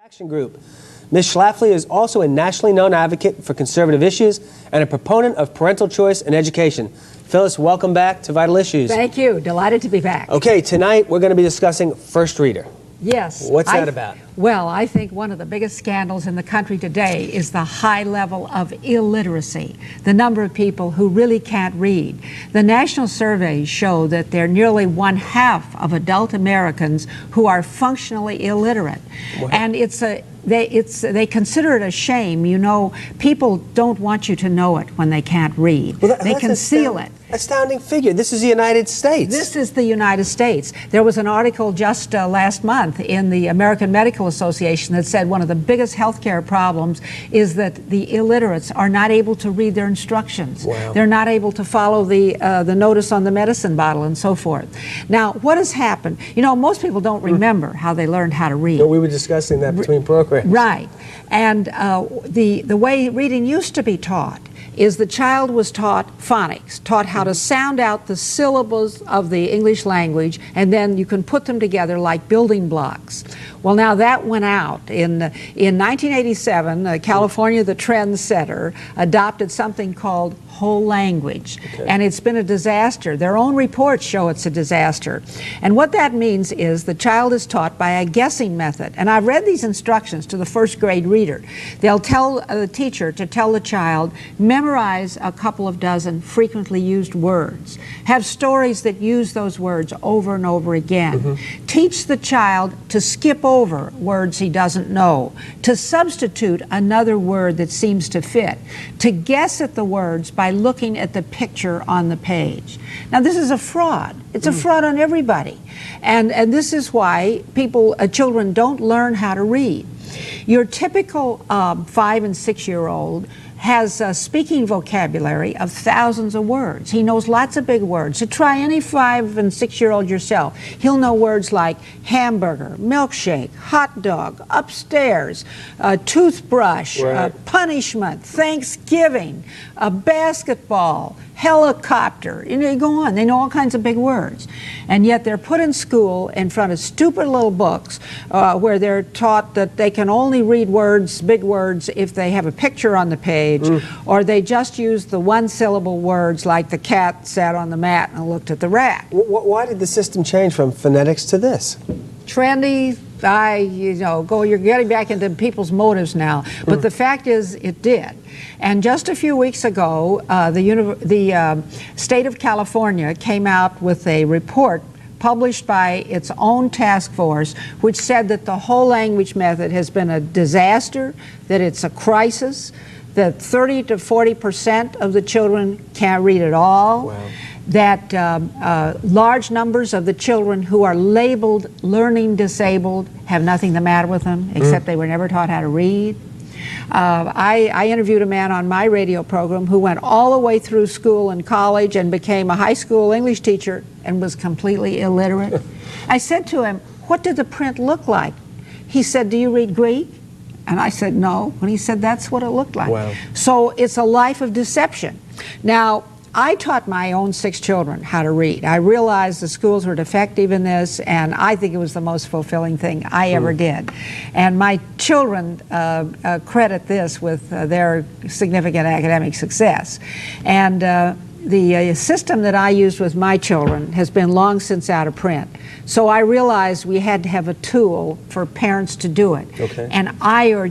Action Group. Ms. Schlafly is also a nationally known advocate for conservative issues and a proponent of parental choice in education. Phyllis, welcome back to Vital Issues. Thank you. Delighted to be back. Okay, tonight we're going to be discussing First Reader. Yes. What's that about? Well, I think one of the biggest scandals in the country today is the high level of illiteracy, the number of people who really can't read. The national surveys show that there are nearly 1/2 of adult Americans who are functionally illiterate. Wow. And they consider it a shame. You know, people don't want you to know it when they can't read. Well, they conceal it. Astounding figure. This is the United States. This is the United States. There was an article just last month in the American Medical Association that said one of the biggest healthcare problems is that the illiterates are not able to read their instructions. Wow. They're not able to follow the notice on the medicine bottle and so forth. Now, what has happened? You know, most people don't remember how they learned how to read. No, we were discussing that between programs. Right. And the way reading used to be taught is the child was taught phonics, taught how to sound out the syllables of the English language, and then you can put them together like building blocks. Well, now that went out. In 1987, California, the trendsetter, adopted something called whole language. Okay. And it's been a disaster. Their own reports show it's a disaster. And what that means is the child is taught by a guessing method. And I've read these instructions to the first grade reader. They'll tell the teacher to tell the child, memorize a couple of dozen frequently used words. Have stories that use those words over and over again. Mm-hmm. Teach the child to skip over words he doesn't know, to substitute another word that seems to fit, to guess at the words by looking at the picture on the page. Now, this is a fraud. It's a fraud on everybody. And this is why children don't learn how to read. Your typical 5- and 6-year-old has a speaking vocabulary of thousands of words. He knows lots of big words. So try any 5- and 6-year-old yourself. He'll know words like hamburger, milkshake, hot dog, upstairs, toothbrush, right. Punishment, Thanksgiving, basketball, helicopter. You know, you go on. They know all kinds of big words. And yet they're put in school in front of stupid little books where they're taught that they can only read words, big words, if they have a picture on the page, or they just use the one-syllable words like the cat sat on the mat and looked at the rat. Why did the system change from phonetics to this? Trendy. You're getting back into people's motives now. But the fact is, it did. And just a few weeks ago, the state of California came out with a report published by its own task force, which said that the whole language method has been a disaster, that it's a crisis, that 30 to 40% of the children can't read at all. Wow. That large numbers of the children who are labeled learning disabled have nothing the matter with them except they were never taught how to read. I interviewed a man on my radio program who went all the way through school and college and became a high school English teacher and was completely illiterate. I said to him, "What did the print look like?" He said, "Do you read Greek?" And I said, "No." And he said, "That's what it looked like." Wow. So it's a life of deception. Now, I taught my own 6 children how to read. I realized the schools were defective in this, and I think it was the most fulfilling thing I ever did. And my children credit this with their significant academic success. And the system that I used with my children has been long since out of print. So I realized we had to have a tool for parents to do it. Okay. And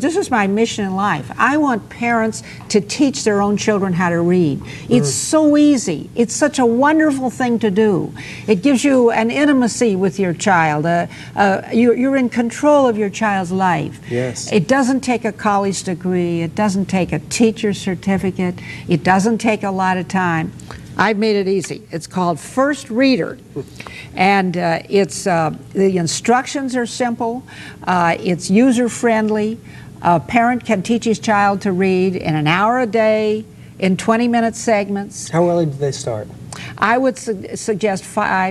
this is my mission in life. I want parents to teach their own children how to read. It's so easy. It's such a wonderful thing to do. It gives you an intimacy with your child. You're in control of your child's life. Yes. It doesn't take a college degree. It doesn't take a teacher's certificate. It doesn't take a lot of time. I've made it easy. It's called First Reader, and the instructions are simple. It's user-friendly. A parent can teach his child to read in an hour a day, in 20-minute segments. How early do they start? I would suggest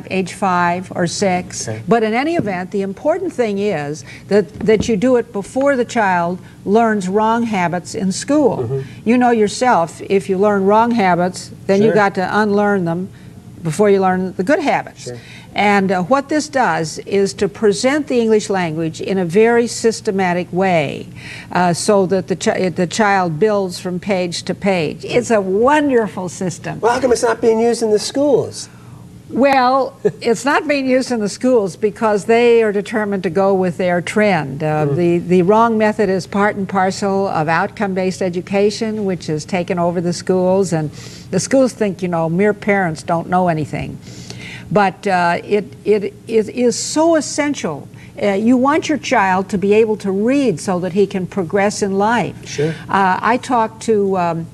age 5 or 6. Okay. But in any event, the important thing is that you do it before the child learns wrong habits in school. You know yourself, if you learn wrong habits, then you got to unlearn them before you learn the good habits. Sure. And what this does is to present the English language in a very systematic way so that the child builds from page to page. It's a wonderful system. Well, how come it's not being used in the schools? Well, it's not being used in the schools because they are determined to go with their trend. The wrong method is part and parcel of outcome-based education, which has taken over the schools, and the schools think, mere parents don't know anything. But it is so essential. You want your child to be able to read so that he can progress in life. Sure. I talked to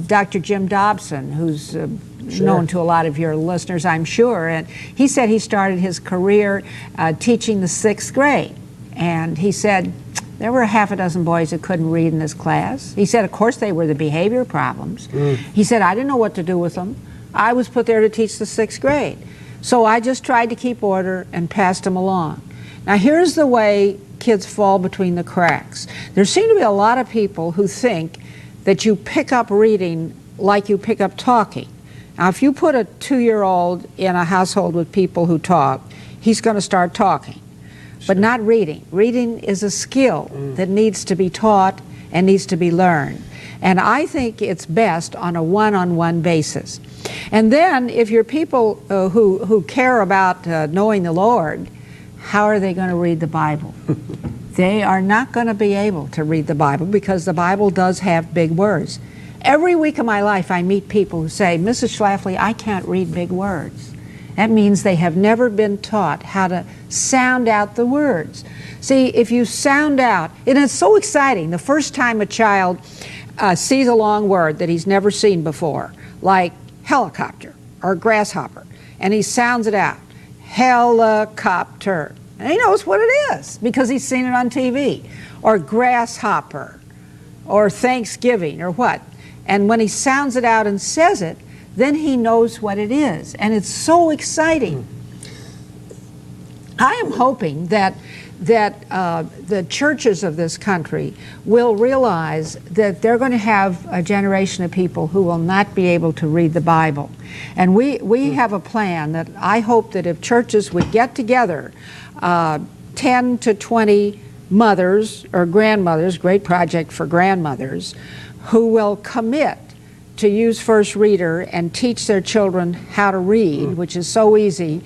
Dr. Jim Dobson, who's known to a lot of your listeners, I'm sure, and he said he started his career teaching the 6th grade. And he said there were half a dozen boys that couldn't read in his class. He said, of course, they were the behavior problems. He said, I didn't know what to do with them. I was put there to teach the 6th grade. So I just tried to keep order and passed them along. Now here's the way kids fall between the cracks. There seem to be a lot of people who think that you pick up reading like you pick up talking. Now if you put a 2-year-old in a household with people who talk, he's going to start talking, but not reading. Reading is a skill that needs to be taught and needs to be learned. And I think it's best on a one-on-one basis. And then if you're people who care about knowing the Lord, how are they going to read the Bible? They are not going to be able to read the Bible because the Bible does have big words. Every week of my life I meet people who say, Mrs. Schlafly, I can't read big words. That means they have never been taught how to sound out the words. See, if you sound out, and it's so exciting, the first time a child sees a long word that he's never seen before, like helicopter or grasshopper, and he sounds it out, helicopter, and he knows what it is because he's seen it on TV, or grasshopper, or Thanksgiving, or what. And when he sounds it out and says it, then he knows what it is, and it's so exciting. I am hoping that the churches of this country will realize that they're going to have a generation of people who will not be able to read the Bible. And we have a plan that I hope that if churches would get together, 10 to 20 mothers or grandmothers, great project for grandmothers, who will commit to use First Reader and teach their children how to read, which is so easy.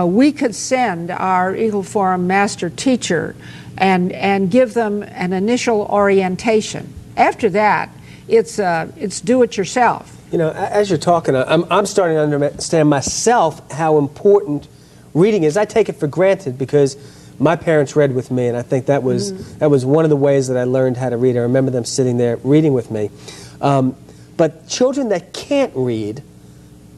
We could send our Eagle Forum master teacher and give them an initial orientation. After that, it's do it yourself. As you're talking, I'm starting to understand myself how important reading is. I take it for granted because my parents read with me, and I think that was one of the ways that I learned how to read. I remember them sitting there reading with me. But children that can't read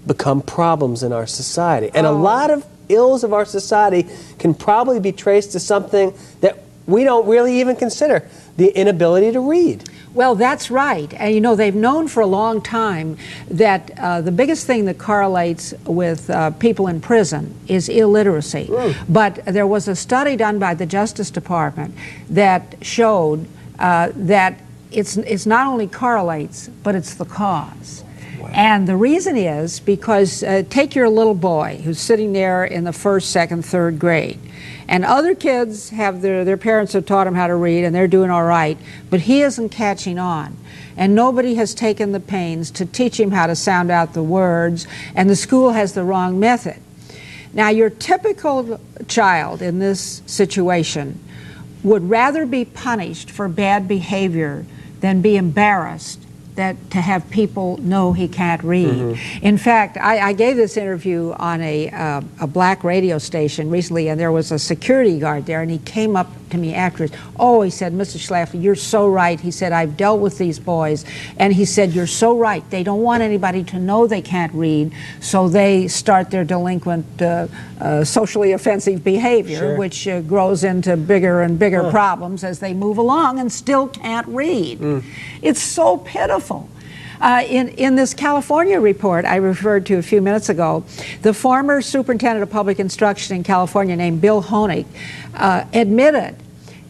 become problems in our society. And a lot of ills of our society can probably be traced to something that we don't really even consider, the inability to read. Well, that's right. And they've known for a long time that the biggest thing that correlates with people in prison is illiteracy. But there was a study done by the Justice Department that showed that it's not only correlates, but it's the cause. Wow. And the reason is because take your little boy who's sitting there in the 1st, 2nd, 3rd grade, and other kids have their parents have taught him how to read and they're doing all right, but he isn't catching on. And nobody has taken the pains to teach him how to sound out the words, and the school has the wrong method. Now, your typical child in this situation would rather be punished for bad behavior than be embarrassed to have people know he can't read. In fact, I gave this interview on a black radio station recently, and there was a security guard there, and he came up to me afterwards. Oh, he said, Mrs. Schlafly, you're so right. He said, I've dealt with these boys, and he said, you're so right. They don't want anybody to know they can't read, so they start their delinquent, socially offensive behavior, which grows into bigger and bigger problems as they move along and still can't read. It's so pitiful. In this California report I referred to a few minutes ago, the former superintendent of public instruction in California named Bill Phonics admitted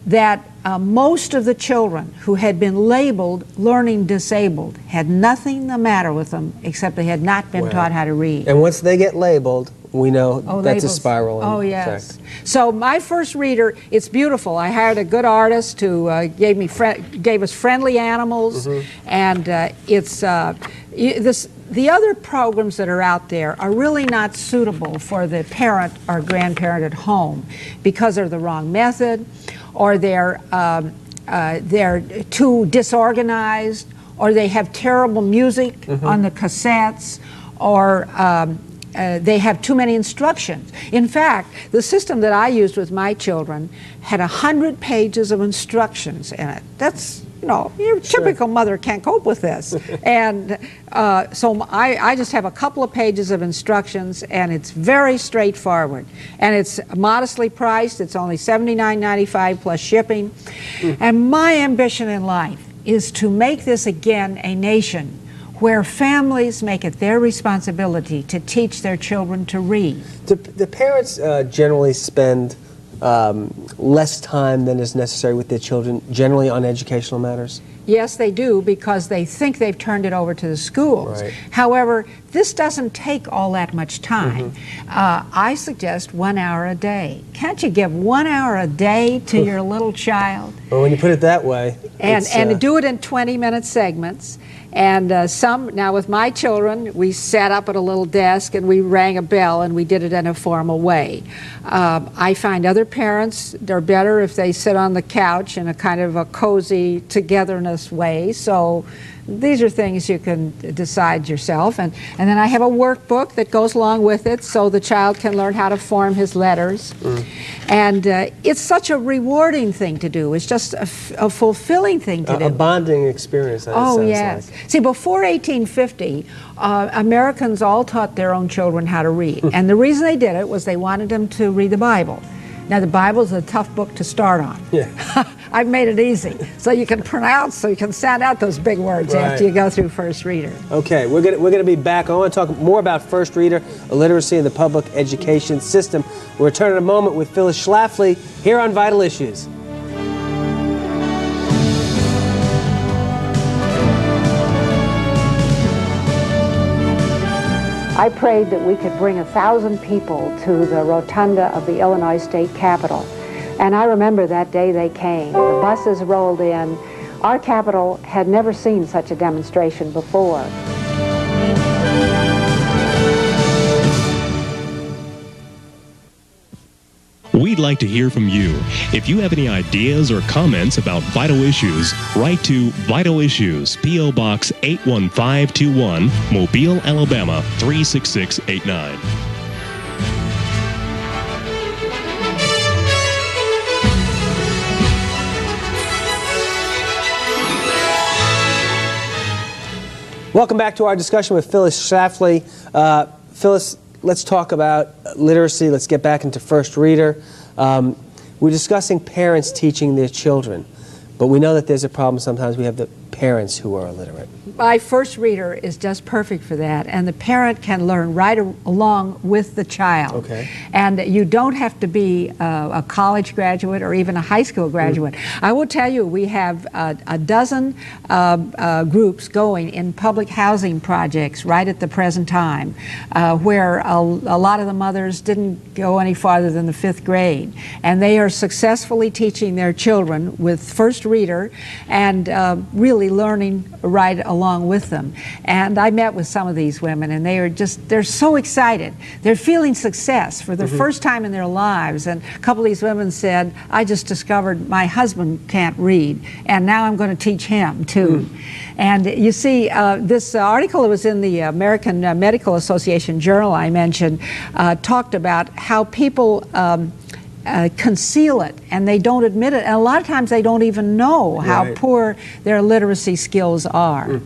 that most of the children who had been labeled learning disabled had nothing the matter with them except they had not been taught how to read. And once they get labeled, we know that's labels. a spiral. Oh, yes. So my first reader, it's beautiful. I hired a good artist who gave us friendly animals, and the other programs that are out there are really not suitable for the parent or grandparent at home because they're the wrong method, or they're too disorganized, or they have terrible music on the cassettes, or they have too many instructions. In fact, the system that I used with my children had 100 pages of instructions in it. That's, your typical mother can't cope with this. And so I just have a couple of pages of instructions, and it's very straightforward. And it's modestly priced. It's only $79.95 plus shipping. And my ambition in life is to make this again a nation where families make it their responsibility to teach their children to read. Do parents generally spend less time than is necessary with their children, generally on educational matters? Yes, they do, because they think they've turned it over to the schools. Right. However, this doesn't take all that much time. I suggest 1 hour a day. Can't you give 1 hour a day to your little child? Well, when you put it that way. And do it in 20-minute segments. And now with my children, we sat up at a little desk and we rang a bell and we did it in a formal way. I find other parents, they're better if they sit on the couch in a kind of a cozy togetherness way. So these are things you can decide yourself. And then I have a workbook that goes along with it so the child can learn how to form his letters. And it's such a rewarding thing to do. It's just a fulfilling thing to do. A bonding experience, that Oh, sounds yes. like. See, before 1850, Americans all taught their own children how to read. And the reason they did it was they wanted them to read the Bible. Now, the Bible is a tough book to start on. Yeah. I've made it easy, so you can pronounce, so you can sound out those big words after you go through First Reader. Okay, we're gonna be back. I want to talk more about First Reader, illiteracy, and the public education system. We'll return in a moment with Phyllis Schlafly here on Vital Issues. I prayed that we could bring 1,000 people to the rotunda of the Illinois State Capitol. And I remember that day they came. The buses rolled in. Our Capitol had never seen such a demonstration before. We'd like to hear from you. If you have any ideas or comments about Vital Issues, write to Vital Issues, P.O. Box 81521, Mobile, Alabama 36689. Welcome back to our discussion with Phyllis Schlafly. Phyllis, let's talk about literacy. Let's get back into First Reader. We're discussing parents teaching their children, but we know that there's a problem sometimes. We have the parents who are illiterate. My First Reader is just perfect for that, and the parent can learn right along with the child. Okay. And you don't have to be a college graduate or even a high school graduate. I will tell you, we have a dozen groups going in public housing projects right at the present time, where a lot of the mothers didn't go any farther than the 5th grade, and they are successfully teaching their children with First Reader and really learning right along with them. And I met with some of these women, and they're so excited. They're feeling success for the first time in their lives. And a couple of these women said, I just discovered my husband can't read, and now I'm going to teach him too. And you see, this article that was in the American Medical Association Journal I mentioned talked about how people conceal it, and they don't admit it, and a lot of times they don't even know how poor their literacy skills are.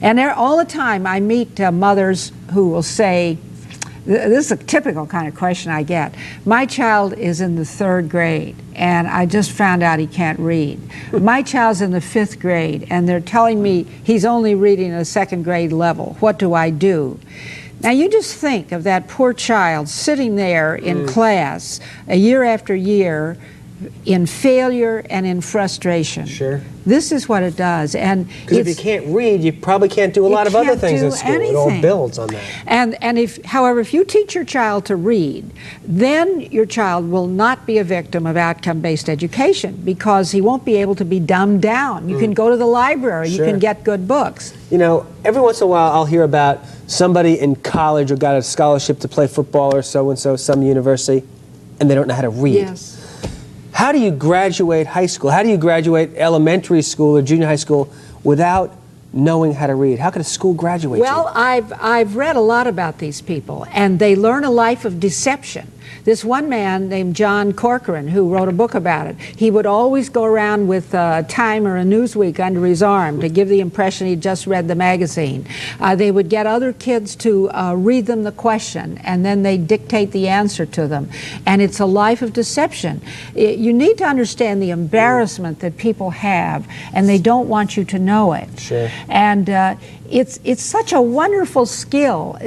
And all the time I meet mothers who will say, this is a typical kind of question I get, my child is in the 3rd grade and I just found out he can't read. My child's in the 5th grade and they're telling me he's only reading at a 2nd grade level. What do I do? Now you just think of that poor child sitting there in class year after year, in failure and in frustration. Sure. This is what it does. And because if you can't read, you probably can't do a lot of other things in school. It all builds on that. However, if you teach your child to read, then your child will not be a victim of outcome-based education, because he won't be able to be dumbed down. You can go to the library. Sure. You can get good books. You know, every once in a while I'll hear about somebody in college who got a scholarship to play football or so-and-so, some university, and they don't know how to read. Yes. How do you graduate high school? How do you graduate elementary school or junior high school without knowing how to read? How could a school graduate Well, you? I've read a lot about these people, and they learn a life of deception. This one man named John Corcoran, who wrote a book about it, he would always go around with a Time or a Newsweek under his arm to give the impression he'd just read the magazine. They would get other kids to read them the question, and then they'd dictate the answer to them. And it's a life of deception. You need to understand the embarrassment that people have, and they don't want you to know it. Sure. And it's such a wonderful skill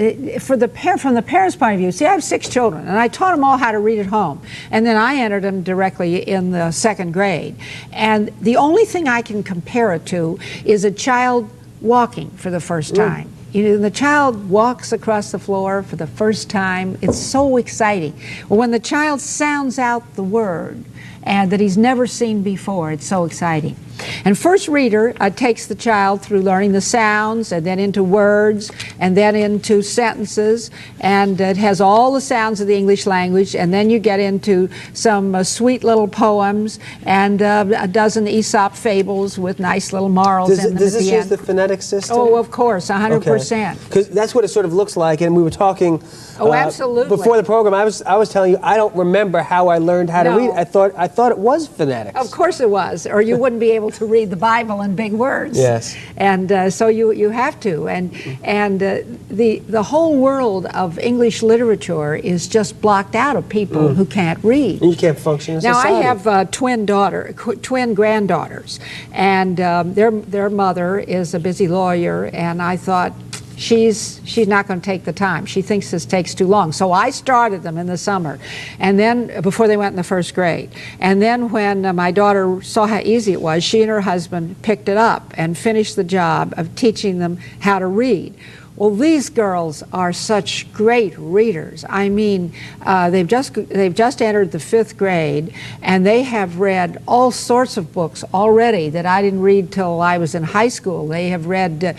from the parents' point of view. See, I have 6 children, and I taught them all how to read at home, and then I entered them directly in the 2nd grade. And the only thing I can compare it to is a child walking for the first time. You know, the child walks across the floor for the first time. It's so exciting. Well, when the child sounds out the word and that he's never seen before, it's so exciting. And First Reader takes the child through learning the sounds, and then into words, and then into sentences, and it has all the sounds of the English language, and then you get into some sweet little poems and a dozen Aesop fables with nice little morals in them at the end. Does this use the phonetic system? Oh, of course, 100%. Because that's what it sort of looks like, and we were talking absolutely. before the program. I was telling you I don't remember how I learned how to read. I thought it was phonetics. Of course it was, or you wouldn't be able to read the Bible in big words. Yes. And so you have to. And the whole world of English literature is just blocked out of people who can't read. And you can't function in Now, society. I have twin granddaughters, and their mother is a busy lawyer, and I thought, she's not going to take the time. She thinks this takes too long. So I started them in the summer, and then before they went in the 1st grade. And then when my daughter saw how easy it was, she and her husband picked it up and finished the job of teaching them how to read. Well, these girls are such great readers. I mean, they've just entered the 5th grade, and they have read all sorts of books already that I didn't read till I was in high school. They have read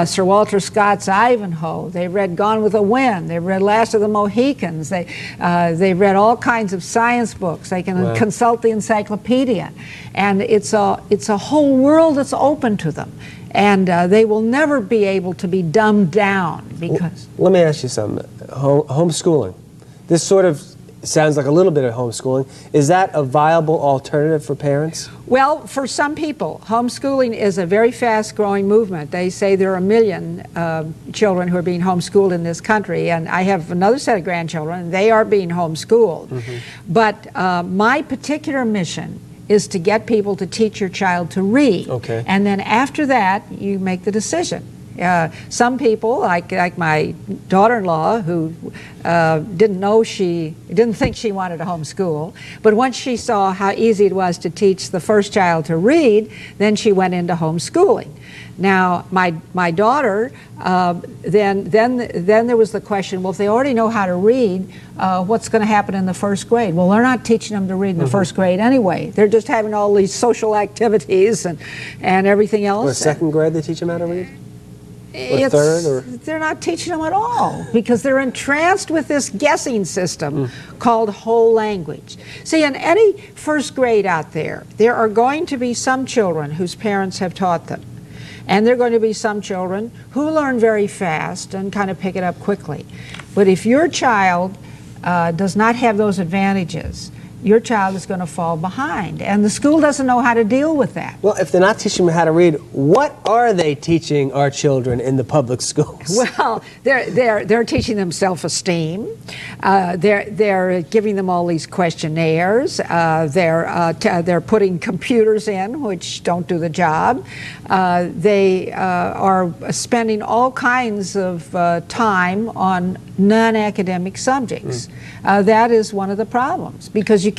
Sir Walter Scott's Ivanhoe. They've read Gone with the Wind. They've read Last of the Mohicans. They've read all kinds of science books. They can consult the encyclopedia, and it's a whole world that's open to them. And they will never be able to be dumbed down because... Let me ask you something. Homeschooling. This sort of sounds like a little bit of homeschooling. Is that a viable alternative for parents? Well, for some people, homeschooling is a very fast-growing movement. They say there are 1 million children who are being homeschooled in this country, and I have another set of grandchildren, and they are being homeschooled. But my particular mission is to get people to teach your child to read. Okay. And then after that, you make the decision. Some people, like my daughter-in-law, who didn't think she wanted to homeschool, but once she saw how easy it was to teach the first child to read, then she went into homeschooling. Now, my daughter, then there was the question, well, if they already know how to read, what's going to happen in the 1st grade? Well, they're not teaching them to read in the 1st grade anyway. They're just having all these social activities and everything else. What, 2nd grade they teach them how to read? Or 3rd? Or? They're not teaching them at all because they're entranced with this guessing system called whole language. See, in any 1st grade out there are going to be some children whose parents have taught them. And there are going to be some children who learn very fast and kind of pick it up quickly. But if your child does not have those advantages, your child is going to fall behind. And the school doesn't know how to deal with that. Well, if they're not teaching them how to read, what are they teaching our children in the public schools? Well, they're teaching them self-esteem. They're giving them all these questionnaires. They're putting computers in, which don't do the job. They are spending all kinds of time on non-academic subjects. That is one of the problems, because you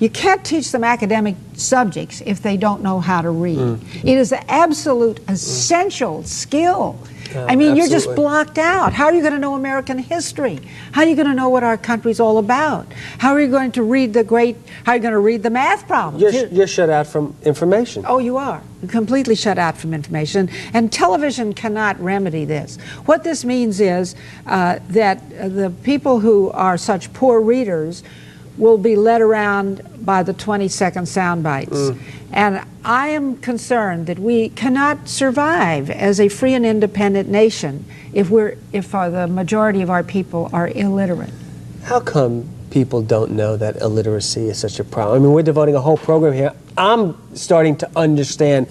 you can't teach them academic subjects if they don't know how to read. It is an absolute essential skill. I mean, you're just blocked out. How are you going to know American history? How are you going to know what our country's all about? How are you going to read how are you going to read the math problems? You're shut out from information. Oh, you are. You're completely shut out from information. And television cannot remedy this. What this means is that the people who are such poor readers will be led around by the 20-second sound bites. And I am concerned that we cannot survive as a free and independent nation if the majority of our people are illiterate. How come people don't know that illiteracy is such a problem? I mean, we're devoting a whole program here. I'm starting to understand.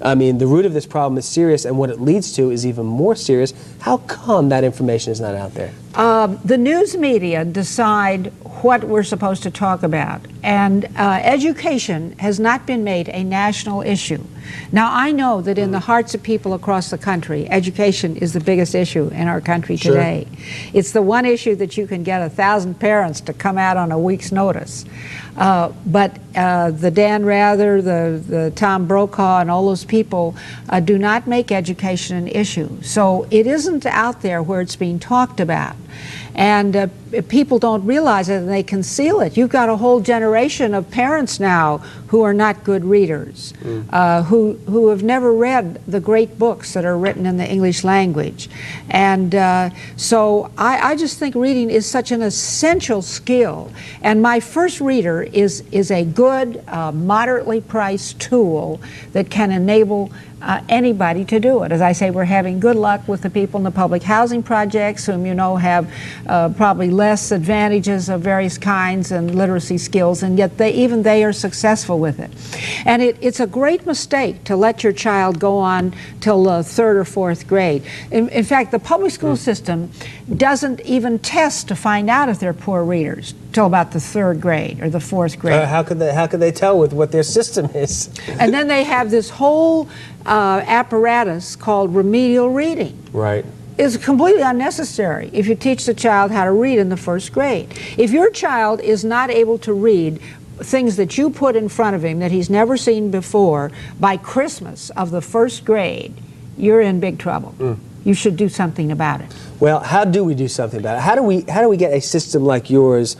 I mean, the root of this problem is serious, and what it leads to is even more serious. How come that information is not out there? The news media decide what we're supposed to talk about, and education has not been made a national issue. Now, I know that in the hearts of people across the country, education is the biggest issue in our country today. It's the one issue that you can get 1,000 parents to come out on a week's notice. But the Dan Rather, the Tom Brokaw, and all those people do not make education an issue. So it isn't out there where it's being talked about. And people don't realize it, and they conceal it. You've got a whole generation of parents now who are not good readers, who have never read the great books that are written in the English language. And so I just think reading is such an essential skill. And my first reader is a good, moderately priced tool that can enable anybody to do it. As I say, we're having good luck with the people in the public housing projects, whom you know have probably less advantages of various kinds and literacy skills, and yet even they are successful with it. And it's a great mistake to let your child go on till the 3rd or 4th grade. In fact, the public school system doesn't even test to find out if they're poor readers till about the 3rd grade or the 4th grade. How could they tell with what their system is? And then they have this whole apparatus called remedial reading. Right. Is completely unnecessary if you teach the child how to read in the 1st grade. If your child is not able to read things that you put in front of him that he's never seen before by Christmas of the 1st grade, you're in big trouble. You should do something about it. Well, how do we do something about it? How do we get a system like yours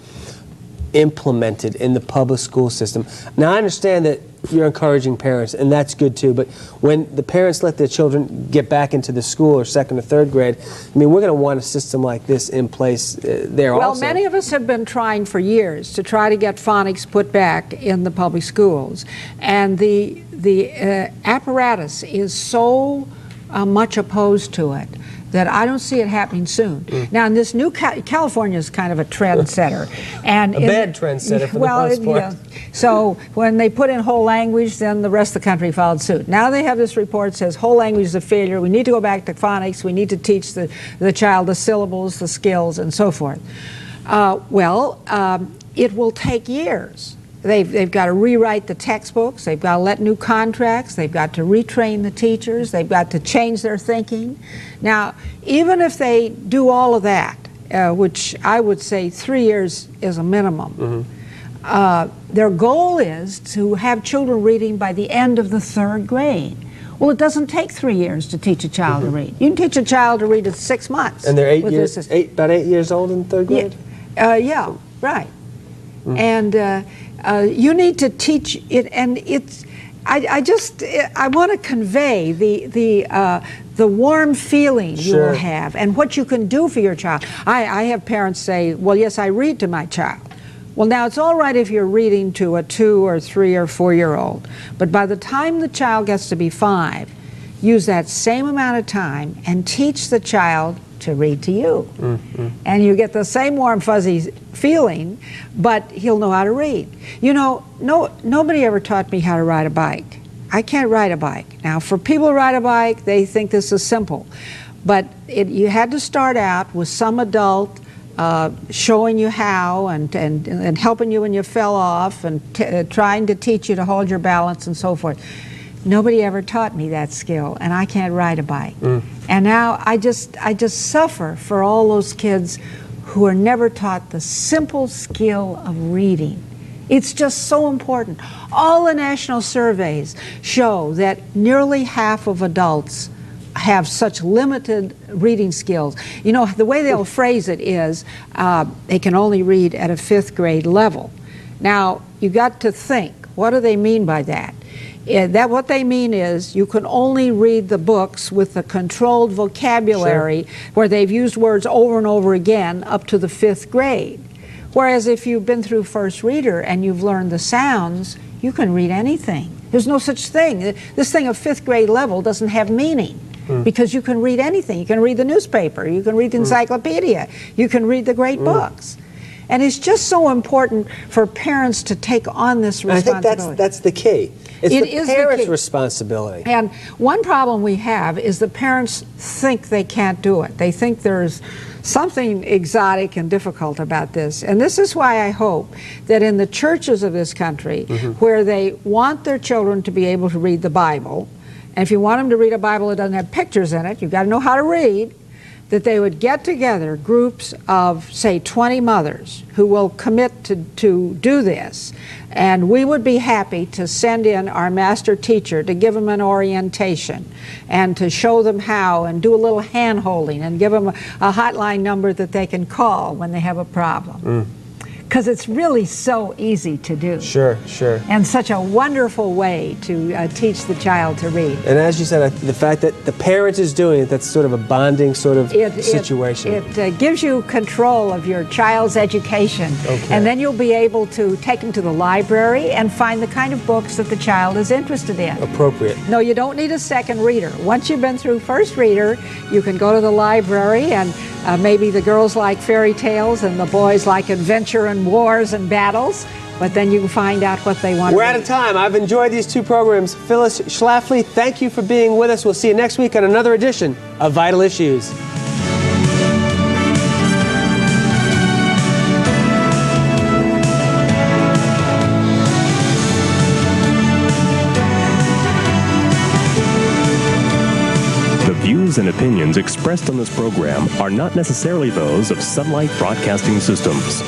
implemented in the public school system? Now, I understand that you're encouraging parents, and that's good too, but when the parents let their children get back into the school or 2nd or 3rd grade, I mean, we're going to want a system like this in place there also. Well, many of us have been trying for years to try to get phonics put back in the public schools, and the apparatus is so much opposed to it that I don't see it happening soon. Now, in this new California is kind of a trendsetter, and a bad trendsetter for the most part. Yeah. So when they put in whole language, then the rest of the country followed suit. Now they have this report that says whole language is a failure. We need to go back to phonics. We need to teach the child the syllables, the skills, and so forth. It will take years. They've got to rewrite the textbooks, they've got to let new contracts, they've got to retrain the teachers, they've got to change their thinking. Now, even if they do all of that, which I would say 3 years is a minimum, their goal is to have children reading by the end of the 3rd grade. Well, it doesn't take 3 years to teach a child to read. You can teach a child to read in 6 months. And they're about 8 years old in 3rd grade? Yeah, right. And you need to teach it, and it's. I want to convey the warm feeling you will have, and what you can do for your child. I have parents say, "Well, yes, I read to my child." Well, now it's all right if you're reading to a 2 or 3 or 4-year-old, but by the time the child gets to be 5, use that same amount of time and teach the child to read to you. And you get the same warm, fuzzy feeling, but he'll know how to read. You know, nobody ever taught me how to ride a bike. I can't ride a bike. Now, for people who ride a bike, they think this is simple. But you had to start out with some adult showing you how and helping you when you fell off and trying to teach you to hold your balance and so forth. Nobody ever taught me that skill, and I can't ride a bike. And now I just suffer for all those kids who are never taught the simple skill of reading. It's just so important. All the national surveys show that nearly half of adults have such limited reading skills. You know, the way they'll phrase it is they can only read at a 5th grade level. Now, you got to think, what do they mean by that? What they mean is you can only read the books with the controlled vocabulary where they've used words over and over again up to the 5th grade. Whereas if you've been through First Reader and you've learned the sounds, you can read anything. There's no such thing. This thing of 5th grade level doesn't have meaning because you can read anything. You can read the newspaper, you can read the encyclopedia, you can read the great books. And it's just so important for parents to take on this responsibility. I think that's the key. It's the parents' responsibility. And one problem we have is the parents think they can't do it. They think there's something exotic and difficult about this. And this is why I hope that in the churches of this country, where they want their children to be able to read the Bible, and if you want them to read a Bible that doesn't have pictures in it, you've got to know how to read, that they would get together groups of, say, 20 mothers who will commit to do this. And we would be happy to send in our master teacher to give them an orientation and to show them how and do a little hand-holding and give them a hotline number that they can call when they have a problem. Because it's really so easy to do. Sure. And such a wonderful way to teach the child to read. And as you said, the fact that the parent is doing it, that's sort of a bonding sort of situation. It gives you control of your child's education. Okay. And then you'll be able to take them to the library and find the kind of books that the child is interested in. Appropriate. No, you don't need a second reader. Once you've been through First Reader, you can go to the library and maybe the girls like fairy tales and the boys like adventure and wars and battles, but then you can find out what they want. We're out of time. I've enjoyed these 2 programs. Phyllis Schlafly, thank you for being with us. We'll see you next week on another edition of Vital Issues. The views and opinions expressed on this program are not necessarily those of Sunlight Broadcasting Systems.